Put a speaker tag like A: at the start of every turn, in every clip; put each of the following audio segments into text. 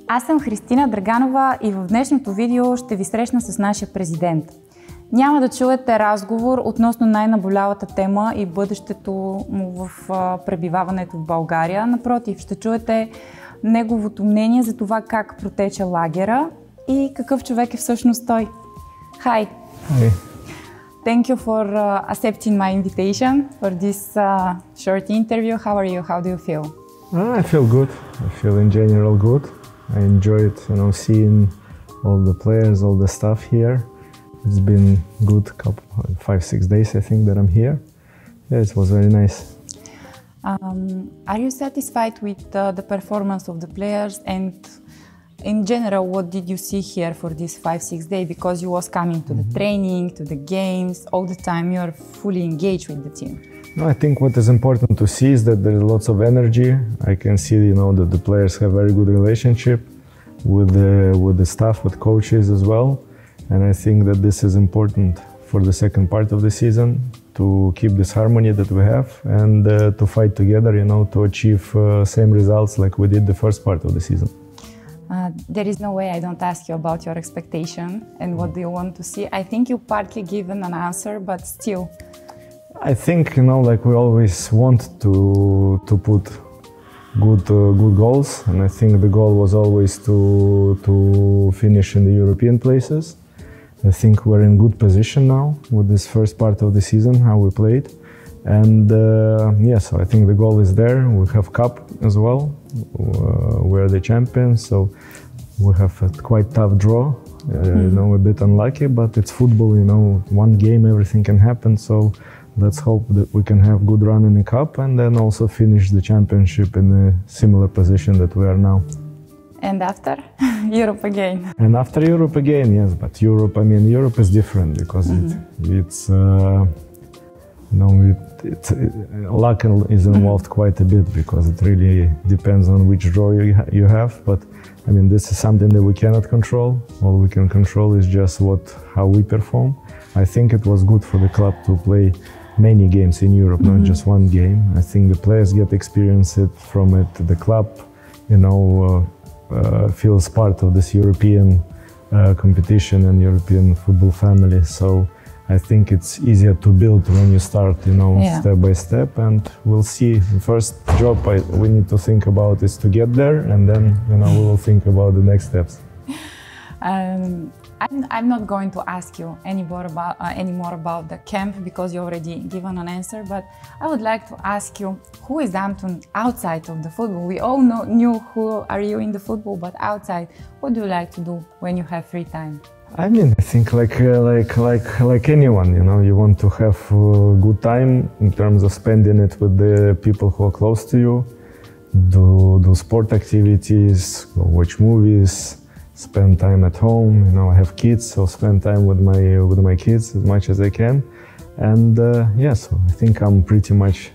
A: Аз съм Христина Драганова и в днешното видео ще ви срещна с нашия президент. Няма да чуете разговор относно най-наболялата тема и бъдещето му в пребиваването в България. Напротив, ще чуете неговото мнение за това как протече лагера и какъв човек е всъщност той. Hi!
B: Hi!
A: Thank you for accepting my invitation for this short interview. How are you? How do you feel?
B: I feel good. I feel in general good. I enjoyed, seeing all the players, all the staff here. It's been good 5-6 days, I think, that I'm here. Yeah, it was very nice.
A: Are you satisfied with the performance of the players, and in general, what did you see here for this 5-6 days? Because you was coming to the training, to the games, all the time you are fully engaged with the team.
B: No, I think what is important to see is that there is lots of energy. I can see, that the players have very good relationship with the staff, with coaches as well. And I think that this is important for the second part of the season, to keep this harmony that we have and to fight together, to achieve same results like we did the first part of the season.
A: There is no way I don't ask you about your expectation and what do you want to see. I think you partly given an answer, but still.
B: I think, like we always want to put good goals, and I think the goal was always to finish in the European places. I think we're in good position now with this first part of the season, how we played. And so I think the goal is there. We have cup as well. We're the champions, so we have a quite tough draw. A bit unlucky, but it's football, one game, everything can happen. So let's hope that we can have good run in the cup and then also finish the championship in a similar position that we are now.
A: And after Europe again.
B: And after Europe again, yes. But Europe is different because luck is involved quite a bit because it really depends on which draw you have. But this is something that we cannot control. All we can control is just how we perform. I think it was good for the club to play many games in Europe, not just one game. I think the players get experience from it. The club, feels part of this European competition and European football family. So I think it's easier to build when you start, step by step, and we'll see. The first job we need to think about is to get there, and then we will think about the next steps.
A: I'm not going to ask you any more about the camp because you already given an answer, but I would like to ask you, who is Anton outside of the football? We all knew who are you in the football, but outside, what do you like to do when you have free time?
B: I think like anyone, you want to have a good time in terms of spending it with the people who are close to you, do sport activities, go watch movies, spend time at home. I have kids, so spend time with my kids as much as I can. And so I think I'm pretty much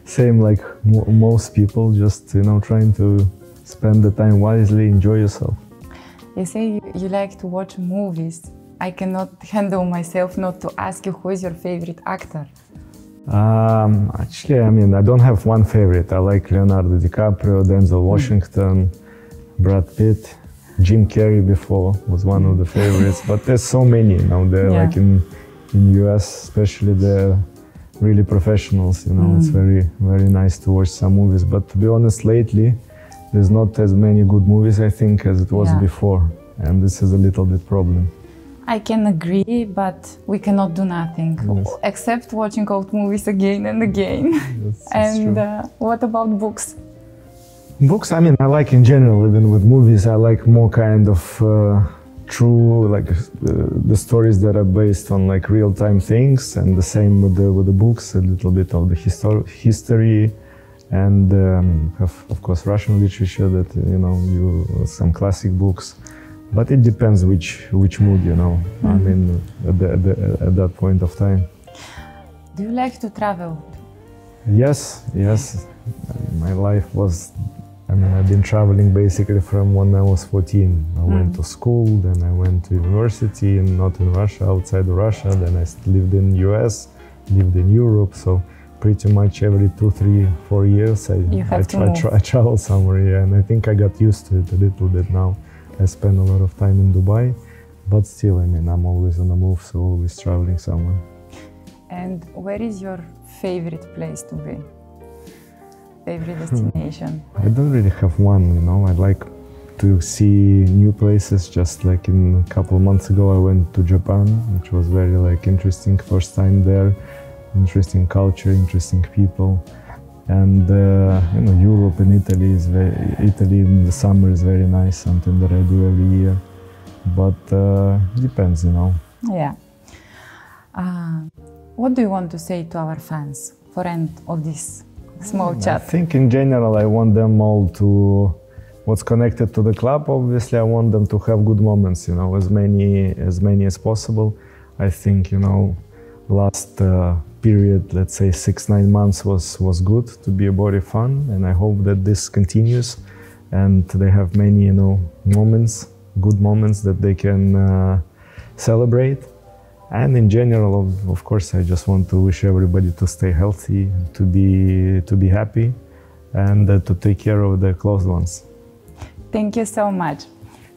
B: same like most people, just trying to spend the time wisely, enjoy yourself.
A: You say you like to watch movies. I cannot handle myself not to ask you who is your favorite actor.
B: Actually, I don't have one favorite. I like Leonardo DiCaprio, Denzel Washington, Brad Pitt. Jim Carrey before was one of the favorites, but there's so many they're like in US especially, they're really professionals, it's very, very nice to watch some movies, but to be honest, lately there's not as many good movies, I think, as it was before, and this is a little bit problem.
A: I can agree, but we cannot do nothing except watching old movies again and again. And what about books?
B: Books, I like in general, even with movies, I like more kind of true, like the stories that are based on like real-time things, and the same with the books, a little bit of the history, and of course Russian literature that some classic books, but it depends which mood, at that point of time.
A: Do you like to travel?
B: Yes. My life was. I've been traveling basically from when I was 14. I went to school, then I went to university, and not in Russia, outside of Russia. Then I lived in US, lived in Europe. So pretty much every 2, 3, 4 years I travel somewhere, yeah, and I think I got used to it a little bit now. I spend a lot of time in Dubai, but still, I mean, I'm always on the move, so always traveling somewhere.
A: And where is your favorite place to be? Favorite destination?
B: I don't really have one, you know. I like to see new places. Just like in a couple of months ago, I went to Japan, which was very like interesting. First time there, interesting culture, interesting people, and you know, Europe and Italy is Italy in the summer is very nice. Something that I do every year, but depends, you know.
A: Yeah. What do you want to say to our fans for end of this small chat?
B: I think in general I want them all to, what's connected to the club, obviously I want them to have good moments, you know, as many as possible. I think, you know, last period, let's say 6-9 months was good to be a body fun, and I hope that this continues and they have many, you know, moments, good moments that they can celebrate. And in general, of course, I just want to wish everybody to stay healthy, to be happy, and to take care of their close ones.
A: Thank you so much.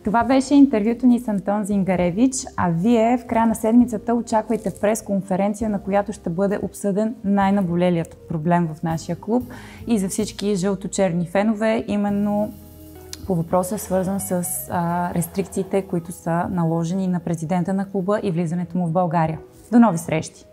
A: Това беше интервюто ни с Антон Зингаревич, а вие в края на седмицата очаквайте пресконференция, на която ще бъде обсъден най-наболелият проблем в нашия клуб и за всички жълто-черни фенове, именно по въпроса свързан с рестрикциите, които са наложени на президента на клуба и влизането му в България. До нови срещи!